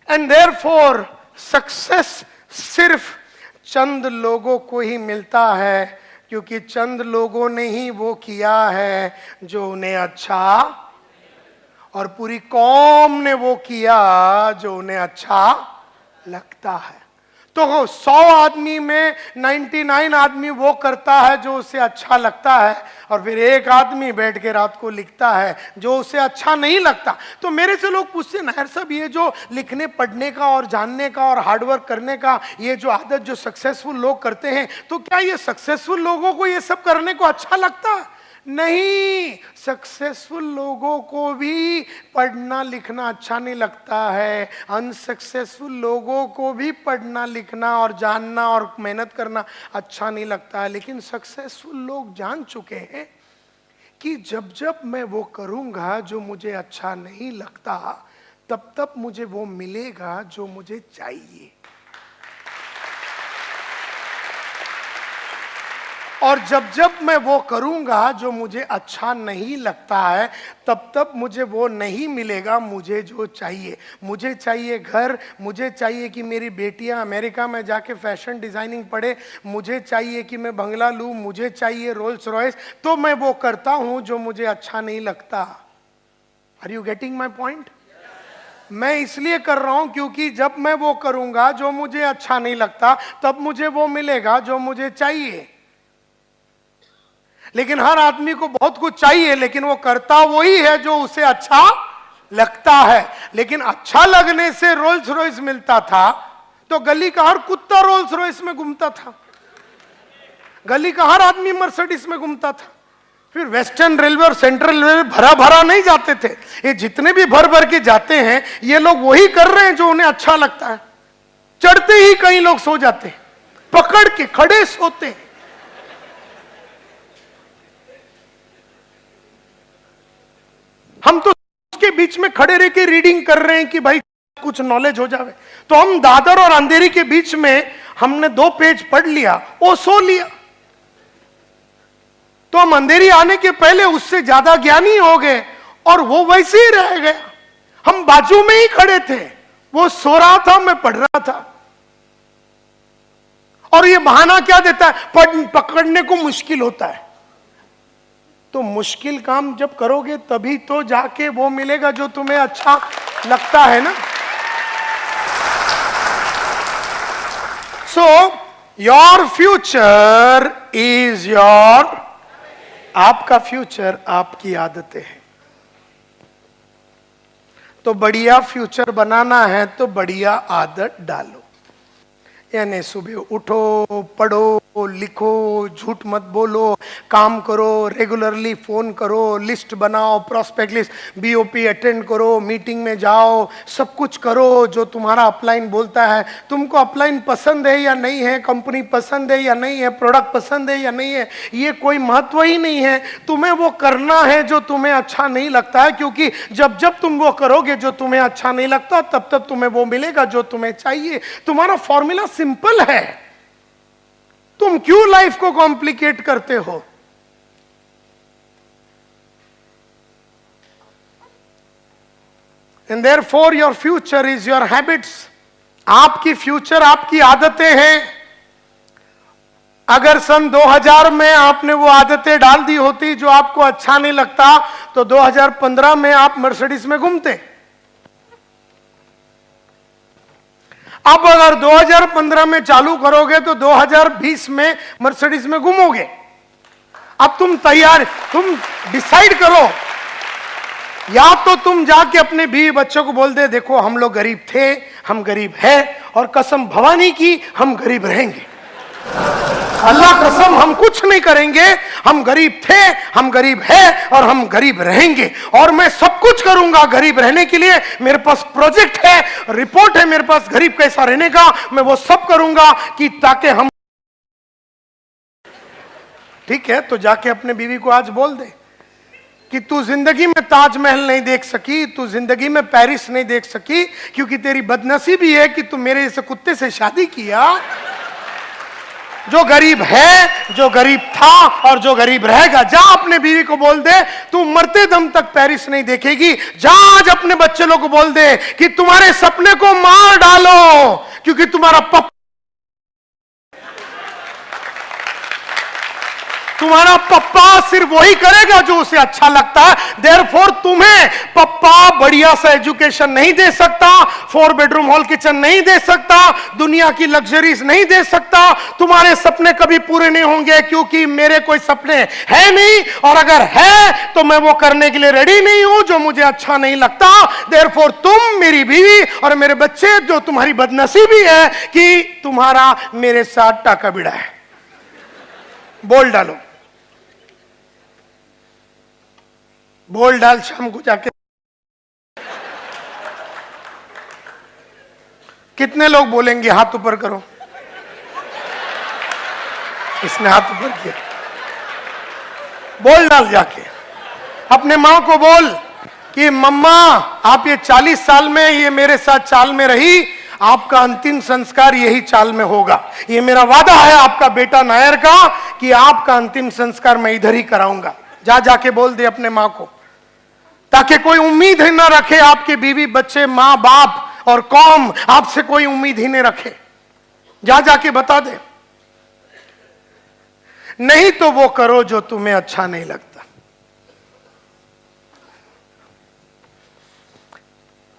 And therefore success सिर्फ चंद लोगों को ही मिलता है, क्योंकि चंद लोगों ने ही वो किया है जो उन्हें अच्छा, और पूरी कौम ने वो किया जो उन्हें अच्छा लगता है। तो 100 आदमी में 99 आदमी वो करता है जो उसे अच्छा लगता है, और फिर एक आदमी बैठ के रात को लिखता है जो उसे अच्छा नहीं लगता। तो मेरे से लोग पूछते हैं, नायर साहब ये जो लिखने पढ़ने का और जानने का और हार्डवर्क करने का ये जो आदत जो सक्सेसफुल लोग करते हैं, तो क्या ये सक्सेसफुल लोगों को ये सब करने को अच्छा लगता है? नहीं, सक्सेसफुल लोगों को भी पढ़ना लिखना अच्छा नहीं लगता है, अनसक्सेसफुल लोगों को भी पढ़ना लिखना और जानना और मेहनत करना अच्छा नहीं लगता है। लेकिन सक्सेसफुल लोग जान चुके हैं कि जब जब मैं वो करूंगा जो मुझे अच्छा नहीं लगता, तब तब मुझे वो मिलेगा जो मुझे चाहिए, और जब जब मैं वो करूंगा जो मुझे अच्छा नहीं लगता है, तब तब मुझे वो नहीं मिलेगा मुझे जो चाहिए। मुझे चाहिए घर, मुझे चाहिए कि मेरी बेटियां अमेरिका में जाके फैशन डिजाइनिंग पढ़े, मुझे चाहिए कि मैं बंगला लूं, मुझे चाहिए रोल्स रॉयस, तो मैं वो करता हूं जो मुझे अच्छा नहीं लगता। Are you getting my point? मैं इसलिए कर रहा हूं क्योंकि जब मैं वो करूंगा जो मुझे अच्छा नहीं लगता, तब मुझे वो मिलेगा जो मुझे चाहिए। लेकिन हर आदमी को बहुत कुछ चाहिए, लेकिन वो करता वही है जो उसे अच्छा लगता है। लेकिन अच्छा लगने से रोल्स रॉयस मिलता था तो गली का हर कुत्ता रोल्स रॉयस में घूमता था, गली का हर आदमी मर्सिडीज में घूमता था। फिर वेस्टर्न रेलवे और सेंट्रल रेलवे भरा भरा नहीं जाते थे, ये जितने भी भर भर के जाते हैं ये लोग वही कर रहे हैं जो उन्हें अच्छा लगता है। चढ़ते ही कई लोग सो जाते हैं, पकड़ के खड़े सोते हैं। हम तो उसके बीच में खड़े रह के रीडिंग कर रहे हैं कि भाई कुछ नॉलेज हो जाए। तो हम दादर और अंधेरी के बीच में हमने 2 पेज पढ़ लिया, वो सो लिया, तो हम अंधेरी आने के पहले उससे ज्यादा ज्ञानी हो गए और वो वैसे ही रह गया। हम बाजू में ही खड़े थे, वो सो रहा था, मैं पढ़ रहा था। और ये बहाना क्या देता है? पकड़ने को मुश्किल होता है। तो मुश्किल काम जब करोगे तभी तो जाके वो मिलेगा जो तुम्हें अच्छा लगता है ना। So your future is your, आपका फ्यूचर आपकी आदतें हैं। तो बढ़िया फ्यूचर बनाना है तो बढ़िया आदत डालो, यानी सुबह उठो, पढ़ो, लिखो, झूठ मत बोलो, काम करो, रेगुलरली फोन करो, लिस्ट बनाओ, प्रोस्पेक्ट लिस्ट, बीओपी अटेंड करो, मीटिंग में जाओ, सब कुछ करो जो तुम्हारा अपलाइन बोलता है। तुमको अपलाइन पसंद है या नहीं है, कंपनी पसंद है या नहीं है, प्रोडक्ट पसंद है या नहीं है, ये कोई महत्व ही नहीं है। तुम्हें वो करना है जो तुम्हें अच्छा नहीं लगता है, क्योंकि जब जब तुम वो करोगे जो तुम्हें अच्छा नहीं लगता, तब तब तुम्हें वो मिलेगा जो तुम्हें चाहिए। तुम्हारा फॉर्मूला सिंपल है, तुम क्यों लाइफ को कॉम्प्लिकेट करते हो? And therefore your future is your habits. आपकी फ्यूचर आपकी आदतें हैं। अगर सन 2000 में आपने वो आदतें डाल दी होती जो आपको अच्छा नहीं लगता, तो 2015 में आप मर्सिडीज में घूमते। अब अगर 2015 में चालू करोगे तो 2020 में मर्सिडीज में घूमोगे। अब तुम तैयार, तुम डिसाइड करो, या तो तुम जाके अपने बीवी बच्चों को बोल दे, देखो हम लोग गरीब थे, हम गरीब हैं, और कसम भवानी की हम गरीब रहेंगे, अल्लाह कसम हम कुछ नहीं करेंगे, हम गरीब थे, हम गरीब हैं और हम गरीब रहेंगे, और मैं सब कुछ करूंगा गरीब रहने के लिए। मेरे पास प्रोजेक्ट है, रिपोर्ट है मेरे पास गरीब कैसा रहने का, मैं वो सब करूंगा कि ताकि हम। ठीक है, तो जाके अपने बीवी को आज बोल दे कि तू जिंदगी में ताजमहल नहीं देख सकी, तू जिंदगी में पेरिस नहीं देख सकी, क्योंकि तेरी बदनसीबी है कि तू मेरे जैसे कुत्ते से शादी किया। जो गरीब है, जो गरीब था और जो गरीब रहेगा। जा अपने बीवी को बोल दे तू मरते दम तक पेरिस नहीं देखेगी। जा आज अपने बच्चे लोग को बोल दे कि तुम्हारे सपने को मार डालो, क्योंकि तुम्हारा पप्पा सिर्फ वही करेगा जो उसे अच्छा लगता है। देयरफॉर तुम्हें पप्पा बढ़िया सा एजुकेशन नहीं दे सकता, 4 बेडरूम हॉल किचन नहीं दे सकता, दुनिया की लग्जरीज नहीं दे सकता। तुम्हारे सपने कभी पूरे नहीं होंगे, क्योंकि मेरे कोई सपने है नहीं, और अगर है तो मैं वो करने के लिए रेडी नहीं हूं जो मुझे अच्छा नहीं लगता। देयरफॉर तुम, मेरी बीवी और मेरे बच्चे, जो तुम्हारी बदनसीबी है कि तुम्हारा मेरे साथ टाका बिड़ा है। बोल डालो, बोल डाल शाम को जाके। कितने लोग बोलेंगे? हाथ ऊपर करो। इसने हाथ ऊपर किया। बोल डाल जाके अपने मां को बोल कि मम्मा आप ये 40 साल में ये मेरे साथ चाल में रही, आपका अंतिम संस्कार यही चाल में होगा। ये मेरा वादा है आपका बेटा नायर का कि आपका अंतिम संस्कार मैं इधर ही कराऊंगा। जा जाके बोल दे अपने मां को, ताकि कोई उम्मीद ही ना रखे, आपके बीवी बच्चे मां बाप और कौम आपसे कोई उम्मीद ही नहीं रखे। जा जाके बता दे। नहीं तो वो करो जो तुम्हें अच्छा नहीं लगता।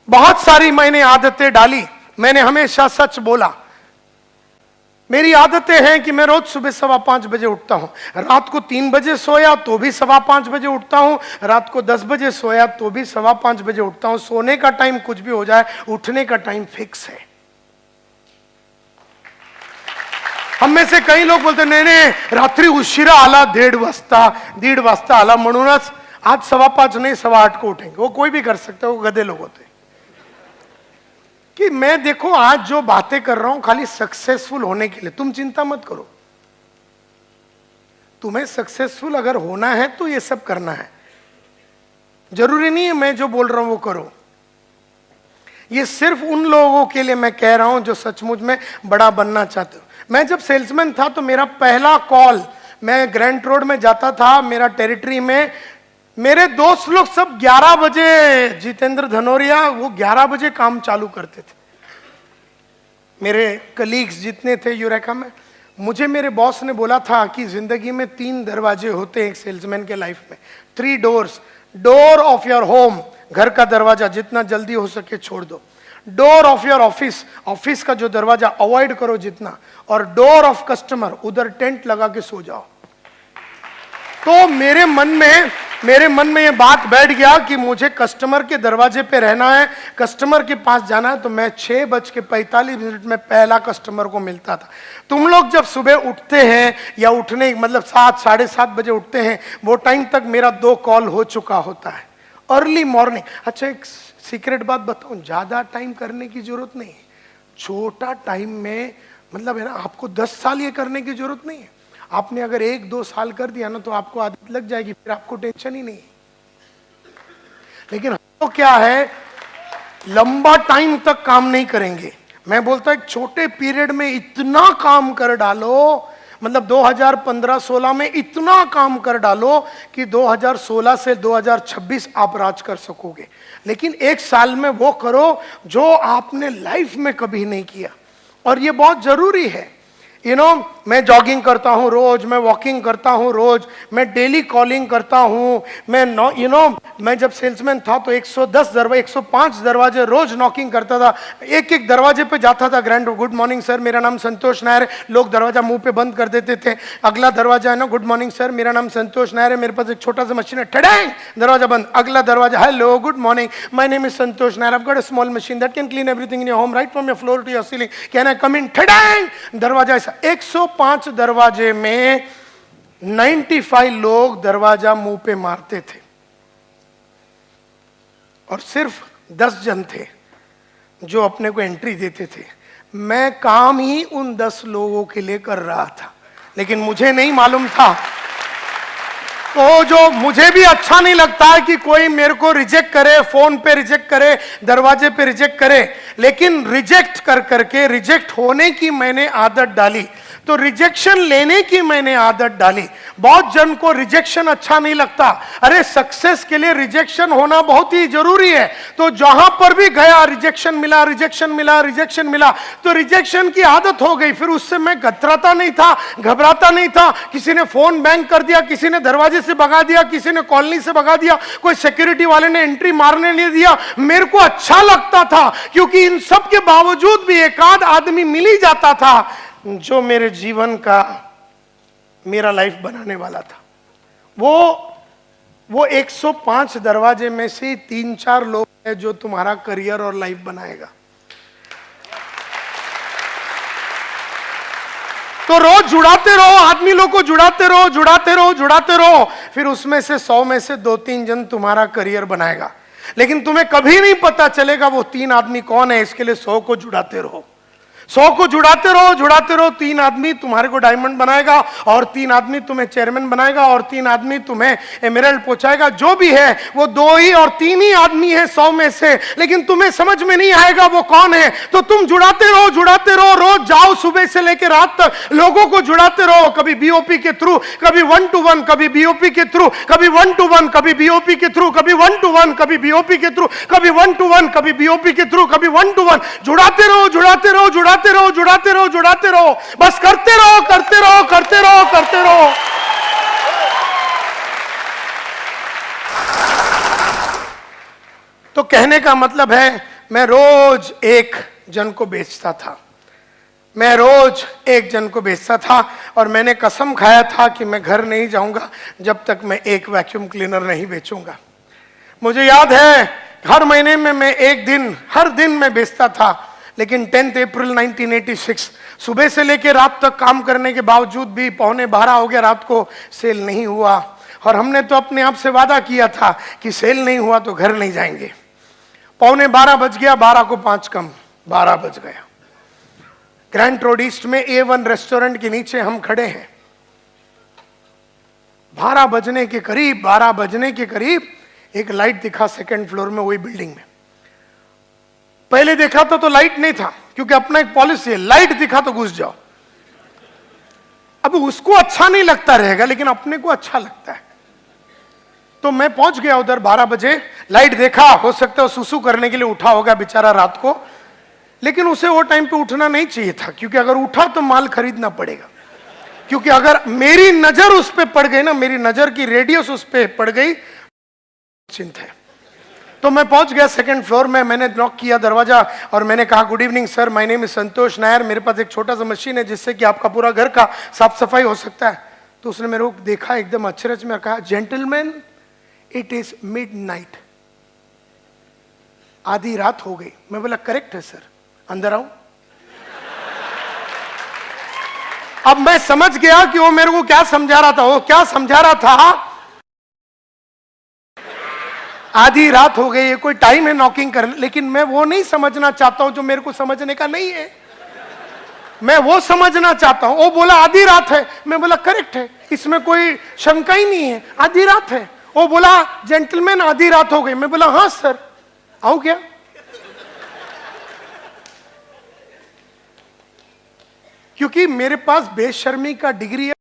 बहुत सारी मैंने आदतें डाली, मैंने हमेशा सच बोला। मेरी आदतें हैं कि मैं रोज सुबह 5:15 बजे उठता हूं, रात को 3 बजे सोया तो भी 5:15 बजे उठता हूं, रात को 10 बजे सोया तो भी 5:15 बजे उठता हूं। सोने का टाइम कुछ भी हो जाए, उठने का टाइम फिक्स है। हम में से कई लोग बोलते नहीं रात्री उशिरा आला 1:30 वाजता आला म्हणूनच आज 5:15 नहीं 8:15 को उठेंगे। वो कोई भी कर सकता है, वो गधे लोग होते हैं। कि मैं देखो आज जो बातें कर रहा हूं खाली सक्सेसफुल होने के लिए, तुम चिंता मत करो। तुम्हें सक्सेसफुल अगर होना है तो ये सब करना है, जरूरी नहीं है मैं जो बोल रहा हूं वो करो। ये सिर्फ उन लोगों के लिए मैं कह रहा हूं जो सचमुच में बड़ा बनना चाहते हो। मैं जब सेल्समैन था तो मेरा पहला कॉल, मैं ग्रैंड रोड में जाता था, मेरा टेरिटरी में मेरे दोस्त लोग सब 11 बजे, जितेंद्र धनोरिया वो 11 बजे काम चालू करते थे। मेरे कलीग्स जितने थे यूरेका में, मुझे मेरे बॉस ने बोला था कि जिंदगी में 3 दरवाजे होते हैं एक सेल्समैन के लाइफ में, 3 doors. Door of your home, घर का दरवाजा जितना जल्दी हो सके छोड़ दो। Door of your office, office का जो दरवाजा अवॉइड करो जितना। और डोर ऑफ कस्टमर, उधर टेंट लगा के सो जाओ। तो मेरे मन में ये बात बैठ गया कि मुझे कस्टमर के दरवाजे पे रहना है, कस्टमर के पास जाना है। तो मैं 6:45 में पहला कस्टमर को मिलता था। तुम लोग जब सुबह उठते हैं या उठने मतलब 7 साढ़े 7 बजे उठते हैं, वो टाइम तक मेरा 2 कॉल हो चुका होता है। Early morning. अच्छा एक सीक्रेट बात बताऊं, ज्यादा टाइम करने की जरूरत नहीं है। छोटा टाइम में मतलब है ना, आपको 10 साल ये करने की जरूरत नहीं है। आपने अगर 1-2 साल कर दिया ना तो आपको आदत लग जाएगी, फिर आपको टेंशन ही नहीं। लेकिन तो क्या है, लंबा टाइम तक काम नहीं करेंगे। मैं बोलता एक छोटे पीरियड में इतना काम कर डालो, मतलब 2015-16 में इतना काम कर डालो कि 2016 से 2026 आप राज कर सकोगे। लेकिन 1 साल में वो करो जो आपने लाइफ में कभी नहीं किया। और ये बहुत जरूरी है। मैं जॉगिंग करता हूं रोज, मैं वॉकिंग करता हूं रोज, मैं डेली कॉलिंग करता हूं। मैं जब सेल्समैन था तो 105 दरवाजे रोज नॉकिंग करता था। एक दरवाजे पे जाता था, ग्रैंड गुड मॉर्निंग सर मेरा नाम संतोष नायर है। लोग दरवाजा मुंह पे बंद कर देते थे। अगला दरवाजा है ना, गुड मॉर्निंग सर मेरा नाम संतोष नायर है, मेरे पास एक छोटा सा मशीन है, ठड़ैंग दरवाजा बंद। अगला दरवाजा, hello good morning my name is Santosh Nair, I have got a small machine that can clean everything in your home right from your floor to your ceiling, can I come in, ठड़ैंग दरवाजा। 105 दरवाजे में 95 लोग दरवाजा मुंह पे मारते थे और सिर्फ 10 जन थे जो अपने को एंट्री देते थे। मैं काम ही उन 10 लोगों के लिए कर रहा था, लेकिन मुझे नहीं मालूम था। तो जो मुझे भी अच्छा नहीं लगता है कि कोई मेरे को रिजेक्ट करे, फोन पे रिजेक्ट करे, दरवाजे पे रिजेक्ट करे, लेकिन रिजेक्ट कर करके रिजेक्ट होने की मैंने आदत डाली। तो रिजेक्शन लेने की मैंने आदत डाली। बहुत जन को रिजेक्शन अच्छा नहीं लगता। अरे सक्सेस के लिए रिजेक्शन होना बहुत ही जरूरी है। तो जहां पर भी गया रिजेक्शन मिला, रिजेक्शन मिला, रिजेक्शन मिला, तो रिजेक्शन की आदत हो गई। फिर उससे मैं कतराता नहीं था, घबराता नहीं था। किसी ने फोन बैंग कर दिया, किसी ने दरवाजे से भगा दिया, किसी ने कॉलोनी से भगा दिया, कोई सिक्योरिटी वाले ने एंट्री मारने नहीं दिया, मेरे को अच्छा लगता था, क्योंकि इन सब के बावजूद भी एक आध आदमी मिल ही जाता था जो मेरे जीवन का, मेरा लाइफ बनाने वाला था। वो 105 दरवाजे में से 3-4 लोग हैं जो तुम्हारा करियर और लाइफ बनाएगा। तो रोज जुड़ाते रहो, आदमी लोग को जुड़ाते रहो, जुड़ाते रहो, जुड़ाते रहो, फिर उसमें से 100 में से 2-3 जन तुम्हारा करियर बनाएगा। लेकिन तुम्हें कभी नहीं पता चलेगा वो 3 आदमी कौन है। इसके लिए 100 को जुड़ाते रहो, 100 को जुड़ाते रहो, जुड़ाते रहो। 3 आदमी तुम्हारे को डायमंड बनाएगा, और 3 आदमी तुम्हें चेयरमैन बनाएगा, और 3 आदमी तुम्हें एमराल्ड पहुंचाएगा। जो भी है वो 2 ही और 3 ही आदमी है 100 में से, लेकिन तुम्हें समझ में नहीं आएगा वो कौन है। तो तुम जुड़ाते रहो, जुड़ाते रहो, रोज जाओ सुबह से लेकर रात तक लोगों को जुड़ाते रहो। कभी बीओपी के थ्रू, कभी 1-to-1, कभी बीओपी के थ्रू, कभी 1-to-1, कभी बीओपी के थ्रू, कभी 1-to-1, कभी बीओपी के थ्रू, कभी 1-to-1, कभी बीओपी के थ्रू, कभी 1-to-1। जुड़ाते रहो, जुड़ाते रहो, जुड़ाते रहो, जुड़ाते रहो, जुड़ाते रहो। बस करते रहो, करते रहो, करते रहो, करते रहो। तो कहने का मतलब है, मैं रोज एक जन को बेचता था, मैं रोज एक जन को बेचता था, और मैंने कसम खाया था कि मैं घर नहीं जाऊंगा जब तक मैं एक वैक्यूम क्लीनर नहीं बेचूंगा। मुझे याद है हर महीने में मैं एक दिन, हर दिन मैं बेचता था। लेकिन 10 अप्रैल 1986 सुबह से लेकर रात तक काम करने के बावजूद भी 11:15 हो गया रात को, सेल नहीं हुआ। और हमने तो अपने आप से वादा किया था कि सेल नहीं हुआ तो घर नहीं जाएंगे। 11:15 बज गया, 12 को 5 कम, 12 बज गया। ग्रैंड रोड ईस्ट में A1 रेस्टोरेंट के नीचे हम खड़े हैं। 12 बजने के करीब, 12 बजने के करीब एक लाइट दिखा 2nd फ्लोर में, वही बिल्डिंग में। पहले देखा तो लाइट नहीं था, क्योंकि अपना एक पॉलिसी है, लाइट दिखा तो घुस जाओ। अब उसको अच्छा नहीं लगता रहेगा, लेकिन अपने को अच्छा लगता है। तो मैं पहुंच गया उधर 12 बजे, लाइट देखा, हो सकता है सुसु करने के लिए उठा होगा बेचारा रात को, लेकिन उसे वो टाइम पे उठना नहीं चाहिए था, क्योंकि अगर उठा तो माल खरीदना पड़ेगा। क्योंकि अगर मेरी नजर उस पर पड़ गई ना, मेरी नजर की रेडियस उस पर पड़ गई, चिंत है। तो मैं पहुंच गया 2nd फ्लोर में, मैंने नॉक किया दरवाजा और मैंने कहा, good evening sir, my name is Santosh Nair, मेरे पास एक छोटा सा मशीन है जिससे कि आपका पूरा घर का साफ सफाई हो सकता है। तो उसने मेरे को देखा एकदम अचरज में, कहा, जेंटलमैन इट इज मिडनाइट, आधी रात हो गई। मैं बोला, करेक्ट है सर, अंदर आऊं। अब मैं समझ गया कि वो मेरे को क्या समझा रहा था। वो क्या समझा रहा था, आधी रात हो गई है, कोई टाइम है नॉकिंग करने, लेकिन मैं वो नहीं समझना चाहता हूं जो मेरे को समझने का नहीं है। मैं वो समझना चाहता हूं। वो बोला आधी रात है, मैं बोला करेक्ट है, इसमें कोई शंका ही नहीं है, आधी रात है। वो बोला जेंटलमैन आधी रात हो गई, मैं बोला हाँ सर, आऊं क्या? क्योंकि मेरे पास बेशर्मी का डिग्री है,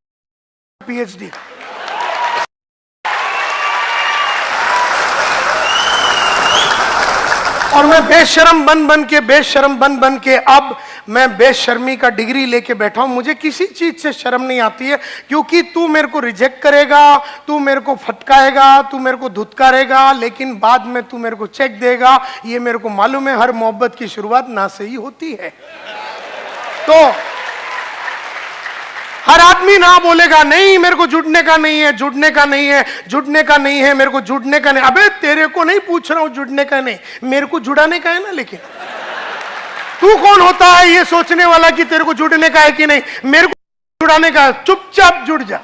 PhD। और मैं बेशर्म बन बन के अब मैं बेशर्मी का डिग्री लेके बैठा हूं। मुझे किसी चीज से शर्म नहीं आती है, क्योंकि तू मेरे को रिजेक्ट करेगा, तू मेरे को फटकाएगा, तू मेरे को धुतकारेगा, लेकिन बाद में तू मेरे को चेक देगा। ये मेरे को मालूम है, हर मोहब्बत की शुरुआत ना से ही होती है। तो हर आदमी ना बोलेगा, नहीं मेरे को जुड़ने का नहीं है, जुड़ने का नहीं है, जुड़ने का नहीं है, मेरे को जुड़ने का नहीं। अबे तेरे को नहीं पूछ रहा हूं जुड़ने का नहीं, मेरे को जुड़ाने का है ना। लेकिन तू कौन होता है ये सोचने वाला कि तेरे को जुड़ने का है कि नहीं? मेरे को जुड़ाने का है, चुपचाप जुड़ जा।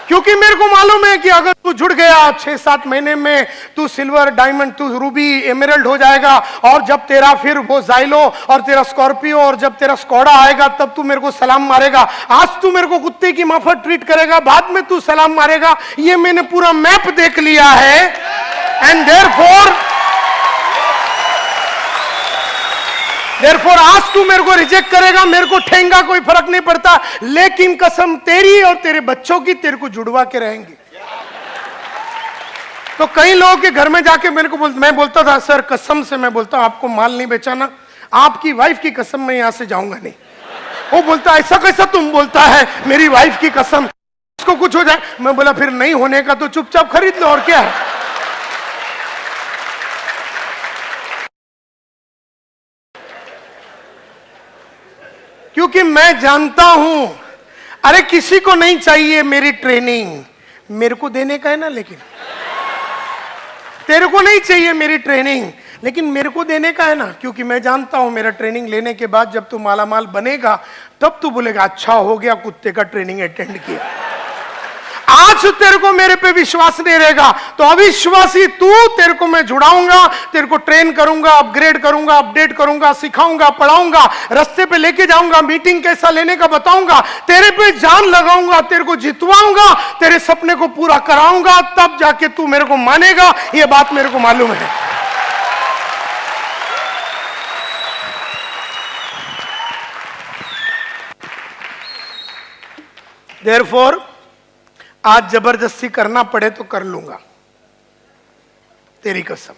क्योंकि मेरे को मालूम है कि अगर तू जुड़ गया 6-7 महीने में तू सिल्वर, डायमंड, तू रूबी, एमराल्ड हो जाएगा। और जब तेरा फिर वो जाइलो और तेरा स्कॉर्पियो और जब तेरा स्कॉडा आएगा तब तू मेरे को सलाम मारेगा। आज तू मेरे को कुत्ते की माफक ट्रीट करेगा, बाद में तू सलाम मारेगा। ये मैंने पूरा मैप देख लिया है। एंड देयरफॉर देयरफॉर आज तू मेरे को रिजेक्ट करेगा, मेरे को ठेंगा, कोई फर्क नहीं पड़ता, लेकिन कसम तेरी और तेरे बच्चों की तेरे को जुड़वा के रहेंगे। तो कई लोगों के घर में जाके मेरे को मैं बोलता था, सर कसम से मैं बोलता हूं आपको माल नहीं बेचाना, आपकी वाइफ की कसम मैं यहां से जाऊंगा नहीं। वो बोलता ऐसा कैसा तुम बोलता है, मेरी वाइफ की कसम, उसको कुछ हो जाए। मैं बोला फिर नहीं होने का तो चुपचाप खरीद लो, और क्या है। क्योंकि मैं जानता हूं, अरे किसी को नहीं चाहिए मेरी ट्रेनिंग, मेरे को देने का है ना। लेकिन तेरे को नहीं चाहिए मेरी ट्रेनिंग, लेकिन मेरे को देने का है ना। क्योंकि मैं जानता हूं मेरा ट्रेनिंग लेने के बाद जब तू मालामाल बनेगा तब तू बोलेगा अच्छा हो गया कुत्ते का ट्रेनिंग अटेंड किया। आज तेरे को मेरे पे विश्वास नहीं रहेगा तो अविश्वासी तू, तेरे को मैं जुड़ाऊंगा, तेरे को ट्रेन करूंगा, अपग्रेड करूंगा, अपडेट करूंगा, सिखाऊंगा, पढ़ाऊंगा, रास्ते पे लेके जाऊंगा, मीटिंग कैसा लेने का बताऊंगा, तेरे पे जान लगाऊंगा, तेरे को जितवाऊंगा, तेरे सपने को पूरा कराऊंगा, तब जाके तू मेरे को मानेगा। ये बात मेरे को मालूम है। देयरफॉर आज जबरदस्ती करना पड़े तो कर लूंगा, तेरी कसम,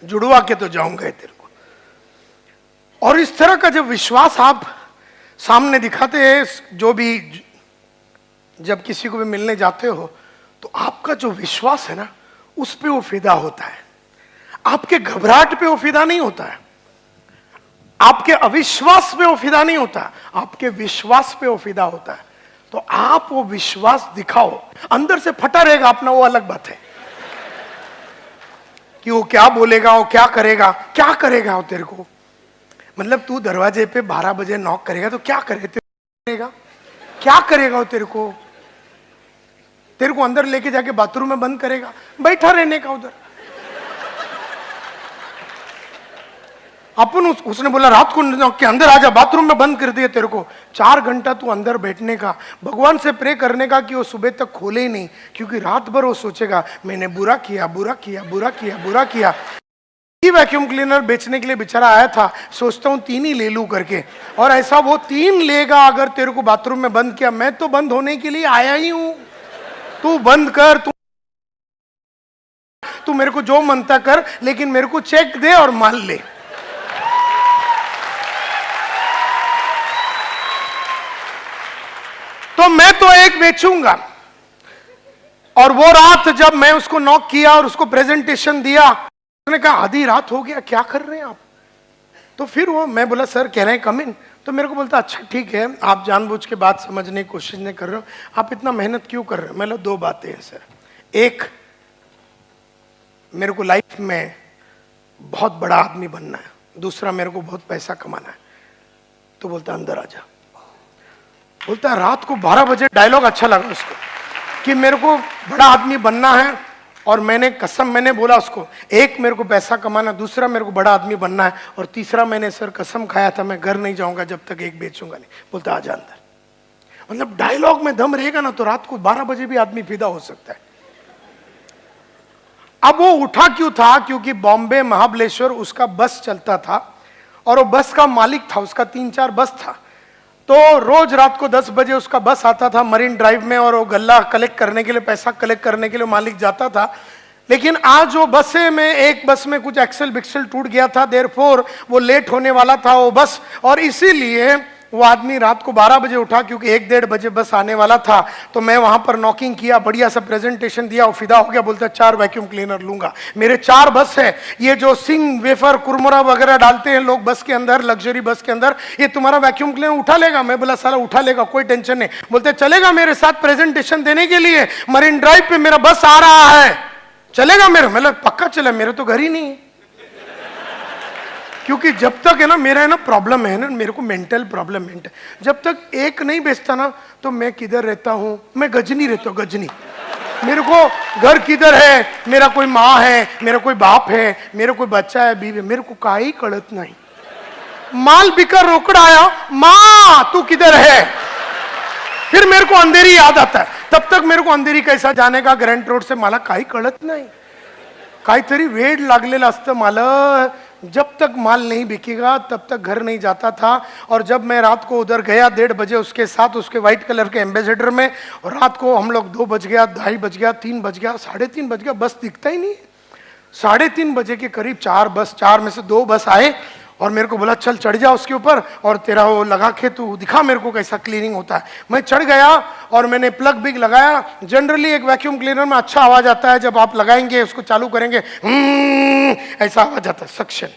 जुड़वा के तो जाऊंगा तेरे को। और इस तरह का जब विश्वास आप सामने दिखाते हैं, जो भी जब किसी को भी मिलने जाते हो तो आपका जो विश्वास है ना उस पे वो फिदा होता है, आपके घबराहट पे वो फिदा नहीं होता है, आपके अविश्वास पे वो फिदा नहीं होता, आपके विश्वास पे वो फिदा होता है। तो आप वो विश्वास दिखाओ, अंदर से फटा रहेगा अपना, वो अलग बात है कि वो क्या बोलेगा, वो क्या करेगा, क्या करेगा वो तेरे को। मतलब तू दरवाजे पे 12 बजे नॉक करेगा तो क्या करेगा, क्या करेगा वो तेरे को अंदर लेके जाके बाथरूम में बंद करेगा, बैठा रहने का उधर। अपन उसने बोला रात को नॉक के अंदर आजा, बाथरूम में बंद कर दिया तेरे को। 4 घंटा तू अंदर बैठने का, भगवान से प्रे करने का कि वो सुबह तक खोले ही नहीं, क्योंकि रात भर वो सोचेगा मैंने बुरा किया, बुरा किया, बुरा किया, बुरा किया। वैक्यूम क्लीनर बेचने के लिए बेचारा आया था, सोचता हूं 3 ही ले लूं करके, और ऐसा वो 3 लेगा अगर तेरे को बाथरूम में बंद किया। मैं तो बंद होने के लिए आया ही हूं, तू बंद कर, तू मेरे को जो मनता कर, लेकिन मेरे को चेक दे और माल ले। तो मैं तो एक बेचूंगा। और वो रात जब मैं उसको नॉक किया और उसको प्रेजेंटेशन दिया, उसने कहा आधी रात हो गया, क्या कर रहे हैं आप। तो फिर वो, मैं बोला सर कह रहे हैं कम इन। तो मेरे को बोलता अच्छा ठीक है, आप जानबूझ के बात समझने की कोशिश नहीं कर रहे हो, आप इतना मेहनत क्यों कर रहे हो। मैं 2 बातें हैं सर, एक मेरे को लाइफ में बहुत बड़ा आदमी बनना है, दूसरा मेरे को बहुत पैसा कमाना है। तो बोलता अंदर आ जा। बोलता रात को 12 बजे डायलॉग अच्छा लगा उसको कि मेरे को बड़ा आदमी बनना है, और मैंने बोला उसको, एक मेरे को पैसा कमाना, दूसरा मेरे को बड़ा आदमी बनना है, और तीसरा मैंने सर कसम खाया था मैं घर नहीं जाऊंगा जब तक एक बेचूंगा नहीं। बोलता आजा अंदर। मतलब डायलॉग में दम रहेगा ना तो रात को 12 बजे भी आदमी फिदा हो सकता है। अब वो उठा क्यों था, क्योंकि बॉम्बे महाबलेश्वर उसका बस चलता था, और वो बस का मालिक था, उसका 3-4 बस था। तो रोज रात को 10 बजे उसका बस आता था मरीन ड्राइव में, और वो गल्ला कलेक्ट करने के लिए, पैसा कलेक्ट करने के लिए मालिक जाता था। लेकिन आज वो बसे में, एक बस में कुछ एक्सल बिक्सल टूट गया था, देयरफॉर वो लेट होने वाला था वो बस, और इसीलिए वो आदमी रात को 12 बजे उठा, क्योंकि 1-1:30 बजे बस आने वाला था। तो मैं वहां पर नॉकिंग किया, बढ़िया सा प्रेजेंटेशन दिया, वो फिदा हो गया। बोलता 4 वैक्यूम क्लीनर लूंगा, मेरे 4 बस है, ये जो सिंग वेफर कुरमुरा वगैरह डालते हैं लोग बस के अंदर, लग्जरी बस के अंदर, ये तुम्हारा वैक्यूम क्लीनर उठा लेगा। मैं बोला साला उठा लेगा, कोई टेंशन नहीं। बोलते चलेगा मेरे साथ प्रेजेंटेशन देने के लिए, मरीन ड्राइव पे मेरा बस आ रहा है, चलेगा मेरा। मतलब पक्का चला, मेरे तो घर ही नहीं है। क्योंकि जब तक है ना मेरा है ना प्रॉब्लम है ना, मेरे को मेंटल प्रॉब्लम है, जब तक एक नहीं बेचता ना तो मैं किधर रहता हूं, मैं गजनी रहता हूं, गजनी। मेरे को घर किधर है, मेरा कोई माँ है, मेरा कोई बाप है, मेरा कोई बच्चा है, बीवी, मेरे को काई कड़त नहीं। माल बिकर रोकड़ आया, माँ तू किधर है, फिर मेरे को अंधेरी याद आता है। तब तक मेरे को अंधेरी कैसा जाने का ग्रैंड रोड से, मला काही कळत नाही, काहीतरी वेड लागलेलं असतं मला, जब तक माल नहीं बिकेगा तब तक घर नहीं जाता था। और जब मैं रात को उधर गया 1:30 बजे उसके साथ, उसके व्हाइट कलर के एम्बेसडर में, और रात को हम लोग 2 बज गया, 2:30 बज गया, 3 बज गया, 3:30 बज गया, बस दिखता ही नहीं। 3:30 बजे के करीब 4 में से 2 बस आए और मेरे को बोला चल चढ़ जा उसके ऊपर और तेरा वो लगा के तू दिखा मेरे को कैसा क्लीनिंग होता है। मैं चढ़ गया और मैंने प्लग बिग लगाया। जनरली एक वैक्यूम क्लीनर में अच्छा आवाज आता है, जब आप लगाएंगे उसको चालू करेंगे ऐसा आवाज आता है, सक्शन।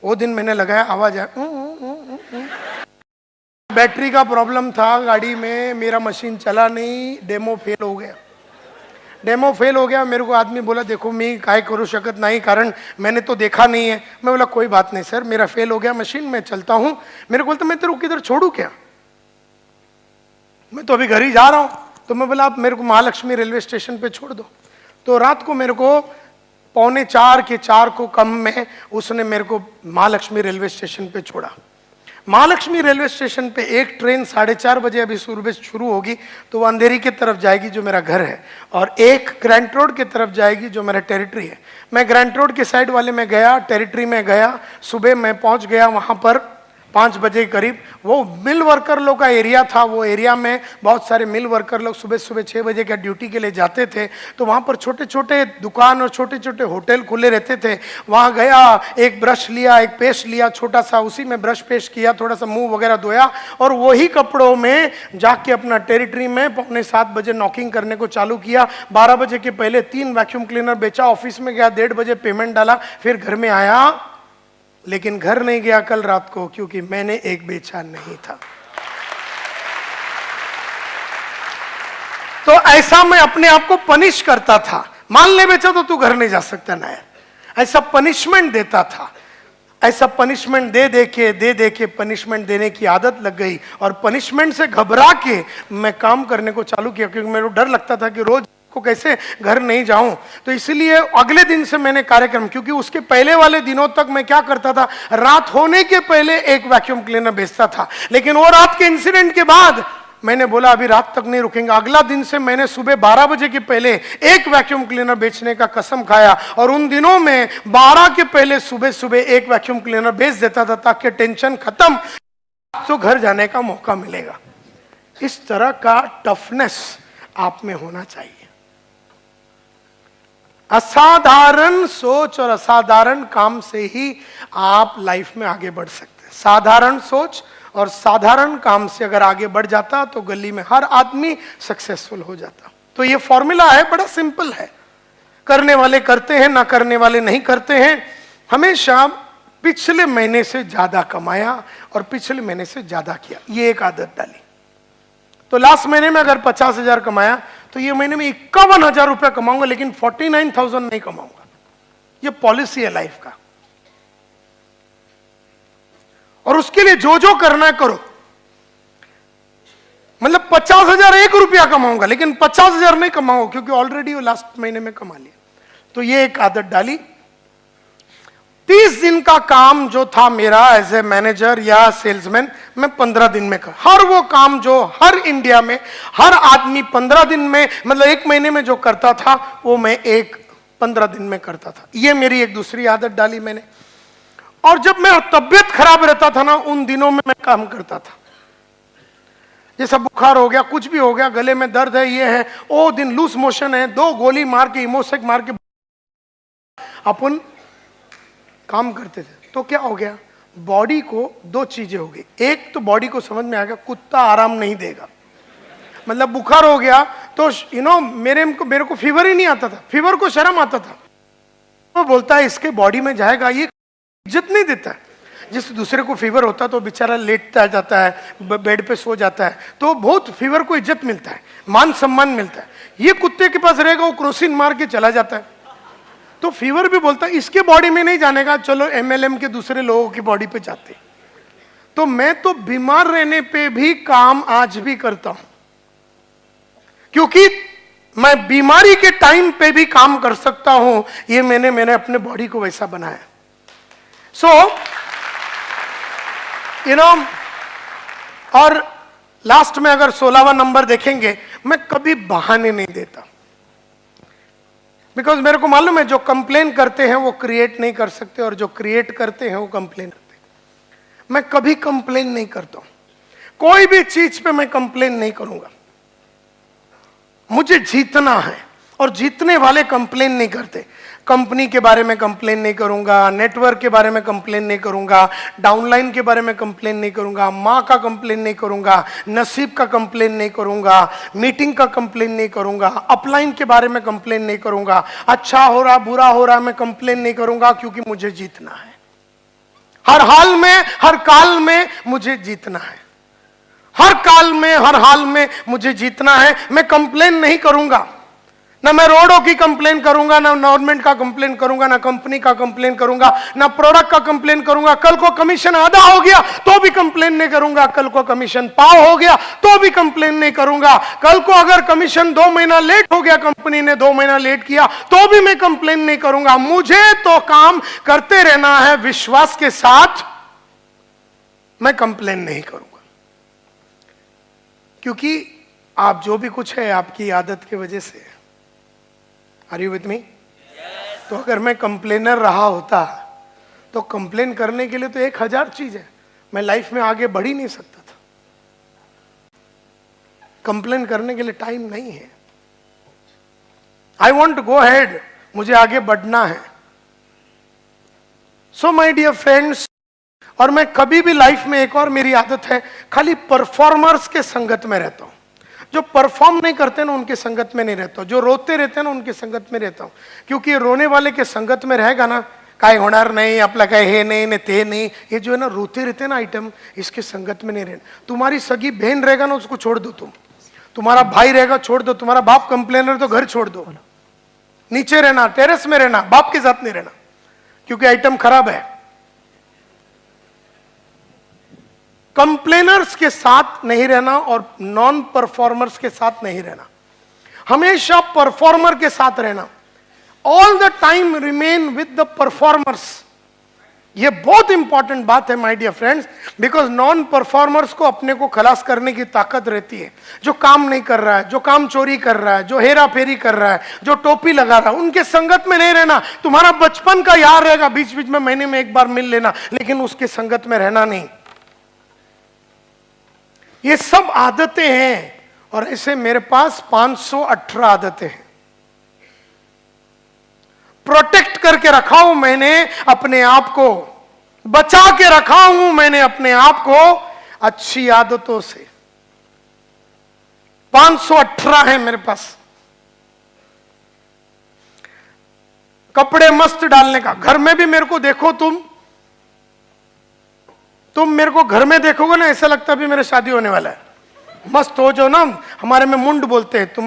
वो दिन मैंने लगाया, आवाज आया। बैटरी का प्रॉब्लम था गाड़ी में, मेरा मशीन चला नहीं, डेमो फेल हो गया। डेमो फेल हो गया। मेरे को आदमी बोला देखो मैं काय करू शकत नहीं, कारण मैंने तो देखा नहीं है। मैं बोला कोई बात नहीं सर, मेरा फेल हो गया मशीन, मैं चलता हूं। मेरे को बोलता मैं तेरे को किधर छोड़ू क्या, मैं तो अभी घर ही जा रहा हूं। तो मैं बोला आप मेरे को महालक्ष्मी रेलवे स्टेशन पे छोड़ दो। तो रात को मेरे को 3:45 के 4 को कम में उसने मेरे को महालक्ष्मी रेलवे स्टेशन पे छोड़ा। महालक्ष्मी रेलवे स्टेशन पे एक ट्रेन 4:30 बजे अभी सुबह शुरू होगी, तो वो अंधेरी की तरफ जाएगी जो मेरा घर है, और एक ग्रैंट रोड की तरफ जाएगी जो मेरा टेरिटरी है। मैं ग्रैंट रोड के साइड वाले में गया, टेरिटरी में गया। सुबह मैं पहुंच गया वहां पर 5 बजे करीब। वो मिल वर्कर लोग का एरिया था, वो एरिया में बहुत सारे मिल वर्कर लोग सुबह सुबह 6 बजे का ड्यूटी के लिए जाते थे। तो वहाँ पर छोटे छोटे दुकान और छोटे छोटे होटल खुले रहते थे। वहाँ गया, एक ब्रश लिया, एक पेस्ट लिया छोटा सा, उसी में ब्रश पेस्ट किया, थोड़ा सा मुंह वगैरह धोया, और वही कपड़ों में जाके अपना टेरिटरी में 6:45 बजे नॉकिंग करने को चालू किया। 12 बजे के पहले 3 वैक्यूम क्लीनर बेचा, ऑफिस में गया, 1:30 बजे पेमेंट डाला, फिर घर में आया। लेकिन घर नहीं गया कल रात को, क्योंकि मैंने एक बेचा नहीं था। तो ऐसा मैं अपने आप को पनिश करता था। माल नहीं बेचा तो तू घर नहीं जा सकता ना यार, ऐसा पनिशमेंट देता था। ऐसा पनिशमेंट दे दे के पनिशमेंट देने की आदत लग गई, और पनिशमेंट से घबरा के मैं काम करने को चालू किया, क्योंकि मेरे को डर लगता था कि रोज को कैसे घर नहीं जाऊं। तो इसलिए अगले दिन से मैंने कार्यक्रम, क्योंकि उसके पहले वाले दिनों तक मैं क्या करता था, रात होने के पहले एक वैक्यूम क्लीनर बेचता था। लेकिन वो रात के इंसिडेंट के बाद मैंने बोला अभी रात तक नहीं रुकेंगे। अगला दिन से मैंने सुबह 12 बजे के पहले एक वैक्यूम क्लीनर बेचने का कसम खाया, और उन दिनों में 12 के पहले सुबह सुबह एक वैक्यूम क्लीनर बेच देता था, ताकि टेंशन खत्म, तो घर जाने का मौका मिलेगा। इस तरह का टफनेस आप में होना चाहिए। असाधारण सोच और असाधारण काम से ही आप लाइफ में आगे बढ़ सकते हैं। साधारण सोच और साधारण काम से अगर आगे बढ़ जाता तो गली में हर आदमी सक्सेसफुल हो जाता। तो ये फॉर्मूला है, बड़ा सिंपल है। करने वाले करते हैं, ना करने वाले नहीं करते हैं। हमेशा पिछले महीने से ज्यादा कमाया और पिछले महीने से ज्यादा किया, ये एक आदत डाली। तो लास्ट महीने में अगर 50,000 कमाया तो ये महीने में 51,000 रुपया कमाऊंगा, लेकिन 49,000 नहीं कमाऊंगा। ये पॉलिसी है लाइफ का। और उसके लिए जो जो करना है करो। मतलब 50,000 1 रुपया कमाऊंगा, लेकिन 50,000 नहीं कमाऊंगा, क्योंकि ऑलरेडी वो लास्ट महीने में कमा लिया। तो ये एक आदत डाली। 30 दिन का काम जो था मेरा एज ए मैनेजर या सेल्समैन, मैं 15 दिन में कर। हर वो काम जो हर इंडिया में हर आदमी 15 दिन में, मतलब 1 महीने में जो करता था, वो मैं 15 दिन में करता था। ये मेरी एक दूसरी आदत डाली मैंने। और जब मेरा तबियत खराब रहता था ना, उन दिनों में मैं काम करता था। जैसा बुखार हो गया, कुछ भी हो गया, गले में दर्द है, ये है, ओ दिन लूज मोशन है, 2 गोली मार के इमोसेक मार के अपन काम करते थे। तो क्या हो गया, बॉडी को 2 चीजें हो गई। एक तो बॉडी को समझ में आ गया कुत्ता आराम नहीं देगा। मतलब बुखार हो गया तो मेरे को फीवर ही नहीं आता था, फीवर को शर्म आता था। वो बोलता है इसके बॉडी में जाएगा, ये इज्जत नहीं देता है। जिस दूसरे को फीवर होता तो बेचारा लेटता जाता है, बेड पे सो जाता है, तो बहुत फीवर को इज्जत मिलता है, मान सम्मान मिलता है। ये कुत्ते के पास रहेगा, वो क्रोसिन मार के चला जाता है। तो फीवर भी बोलता है इसके बॉडी में नहीं जाने का, चलो एमएलएम के दूसरे लोगों की बॉडी पे जाते। तो मैं तो बीमार रहने पे भी काम आज भी करता हूं, क्योंकि मैं बीमारी के टाइम पे भी काम कर सकता हूं। ये मैंने अपने बॉडी को वैसा बनाया। सो और लास्ट में अगर 16वां नंबर देखेंगे, मैं कभी बहाने नहीं देता। बिकॉज मेरे को मालूम है जो कंप्लेन करते हैं वो क्रिएट नहीं कर सकते, और जो क्रिएट करते हैं वो कंप्लेन करते हैं। मैं कभी कंप्लेन नहीं करता हूं, कोई भी चीज पे मैं कंप्लेन नहीं करूंगा। मुझे जीतना है, और जीतने वाले कंप्लेन नहीं करते। कंपनी के बारे में कंप्लेन नहीं करूंगा, नेटवर्क के बारे में कंप्लेन नहीं करूंगा, डाउनलाइन के बारे में कंप्लेन नहीं करूंगा, माँ का कंप्लेन नहीं करूंगा, नसीब का कंप्लेन नहीं करूंगा, मीटिंग का कंप्लेन नहीं करूंगा, अपलाइन के बारे में कंप्लेन नहीं करूंगा, अच्छा हो रहा बुरा हो रहा मैं कंप्लेन नहीं करूंगा, क्योंकि मुझे जीतना है। हर हाल में, हर काल में मुझे जीतना है। हर काल में, हर हाल में मुझे जीतना है। मैं कंप्लेन नहीं करूंगा, ना मैं रोडों की कंप्लेन करूंगा, ना गवर्नमेंट का कंप्लेन करूंगा, ना कंपनी का कंप्लेन करूंगा, ना प्रोडक्ट का कंप्लेन करूंगा। कल को कमीशन आधा हो गया तो भी कंप्लेन नहीं करूंगा, कल को कमीशन पाव हो गया तो भी कंप्लेन नहीं करूंगा, कल को अगर कमीशन 2 महीना लेट हो गया, कंपनी ने 2 महीना लेट किया तो भी मैं कंप्लेन नहीं करूंगा। मुझे तो काम करते रहना है विश्वास के साथ, मैं कंप्लेन नहीं करूंगा। क्योंकि आप जो भी कुछ है आपकी आदत की वजह से। Are you with me? तो अगर मैं कंप्लेनर रहा होता तो कंप्लेन करने के लिए तो 1000 चीज है, मैं लाइफ में आगे बढ़ ही नहीं सकता था। कंप्लेन करने के लिए टाइम नहीं है। I want to go head, मुझे आगे बढ़ना है। सो माई डियर फ्रेंड्स, और मैं कभी भी लाइफ में, एक और मेरी आदत है, खाली परफॉर्मर्स के संगत में रहता हूं। जो परफॉर्म नहीं करते ना उनके संगत में नहीं रहता हूं, जो रोते रहते हैं ना उनके संगत में रहता हूं। क्योंकि रोने वाले के संगत में रहेगा ना, काय होणार नहीं, आपला काय हे नहीं ने ते नहीं, ये जो है ना रोते रहते हैं ना आइटम, इसके संगत में नहीं रहना। तुम्हारी सगी बहन रहेगा ना उसको छोड़ दो, तुम्हारा भाई रहेगा छोड़ दो, तुम्हारा बाप कंप्लेनर तो घर छोड़ दो, नीचे रहना, टेरेस में रहना, बाप के साथ नहीं रहना, क्योंकि आइटम खराब है। कंप्लेनर्स के साथ नहीं रहना और नॉन परफॉर्मर्स के साथ नहीं रहना, हमेशा परफॉर्मर के साथ रहना। All the time remain with the performers. ये बहुत इंपॉर्टेंट बात है my dear friends, because non performers को अपने को खलास करने की ताकत रहती है। जो काम नहीं कर रहा है, जो काम चोरी कर रहा है, जो हेरा फेरी कर रहा है, जो टोपी लगा रहा है, उनके संगत में नहीं रहना। तुम्हारा बचपन का यार रहेगा, बीच बीच में महीने में एक बार मिल लेना, लेकिन उसके संगत में रहना नहीं। ये सब आदतें हैं, और ऐसे मेरे पास 518 आदतें हैं। प्रोटेक्ट करके रखा हूं मैंने अपने आप को, बचा के रखा हूं मैंने अपने आप को अच्छी आदतों से। 518 है मेरे पास। कपड़े मस्त डालने का, घर में भी मेरे को देखो, तुम मेरे को घर में देखोगे ना, ऐसा लगता है भी मेरे शादी होने वाला है। मस्त हो जो ना, हमारे में मुंड बोलते हैं, तुम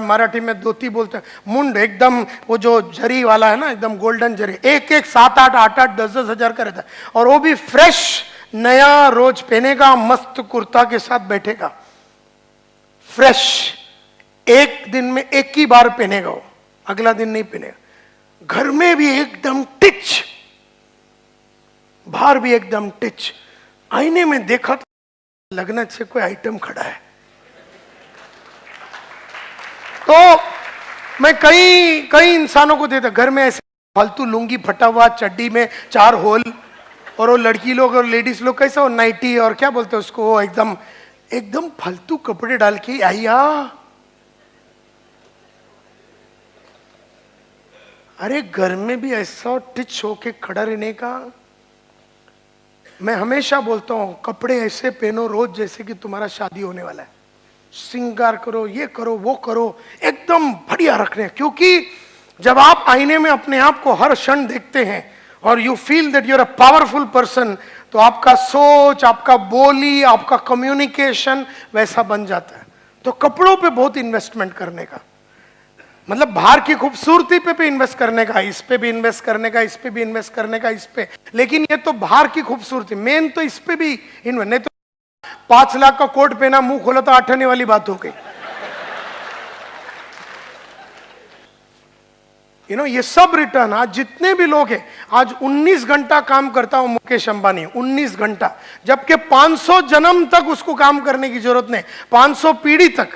मराठी में धोती बोलते हैं, मुंड एकदम वो जो जरी वाला है ना, एकदम गोल्डन जरी, एक 7, 8, 8, 10 हजार का रहता है, और वो भी फ्रेश नया रोज पहनेगा, मस्त कुर्ता के साथ बैठेगा, फ्रेश। एक दिन में एक ही बार पहनेगा वो, अगला दिन नहीं पहनेगा। घर में भी एकदम टिच, बाहर भी एकदम टिच। आईने में देखा तो लगना चाहिए कोई आइटम खड़ा है। तो मैं कई इंसानों को देता, घर में ऐसे फालतू लुंगी फटा हुआ, चड्डी में 4 होल, और वो लड़की लोग और लेडीज लोग कैसा हो नाइटी और क्या बोलते हैं उसको, वो एकदम फालतू कपड़े डाल के आइया। अरे घर में भी ऐसा टिच होके खड़ा रहने का। मैं हमेशा बोलता हूं कपड़े ऐसे पहनो रोज जैसे कि तुम्हारा शादी होने वाला है। श्रृंगार करो, ये करो, वो करो, एकदम बढ़िया रखने। क्योंकि जब आप आईने में अपने आप को हर क्षण देखते हैं और you feel that you are a powerful person, तो आपका सोच, आपका बोली, आपका कम्युनिकेशन वैसा बन जाता है। तो कपड़ों पे बहुत इन्वेस्टमेंट करने का, मतलब बाहर की खूबसूरती पे भी इन्वेस्ट करने का, इस पे भी इन्वेस्ट करने का, इस पे भी इन्वेस्ट करने का, इस पे। लेकिन ये तो बाहर की खूबसूरती, मेन तो इस पे भी इन्वेस्ट। नहीं तो 5 लाख का कोट पहना, मुंह खोला तो 8 आने वाली बात हो गई। ये सब रिटर्न, आज जितने भी लोग हैं, आज 19 घंटा काम करता हूं मुकेश अंबानी, 19 घंटा, जबकि 500 जन्म तक उसको काम करने की जरूरत नहीं, 500 पीढ़ी तक।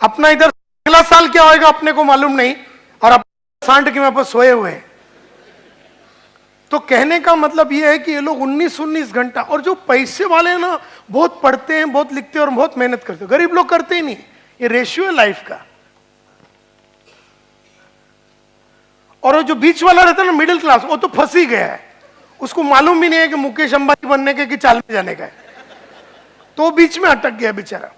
अपना इधर अगला साल क्या होएगा अपने को मालूम नहीं, और सांड के वहां पर सोए हुए हैं। तो कहने का मतलब यह है कि ये लोग 19-19 घंटा, और जो पैसे वाले हैं ना, बहुत पढ़ते हैं, बहुत लिखते हैं और बहुत मेहनत करते हैं। गरीब लोग करते ही नहीं। ये रेशियो है लाइफ का। और वो जो बीच वाला रहता है ना, मिडिल क्लास, वो तो फंस ही गया है। उसको मालूम भी नहीं है कि मुकेश अंबानी बनने के कि चाल में जाने का है, तो बीच में अटक गया बेचारा।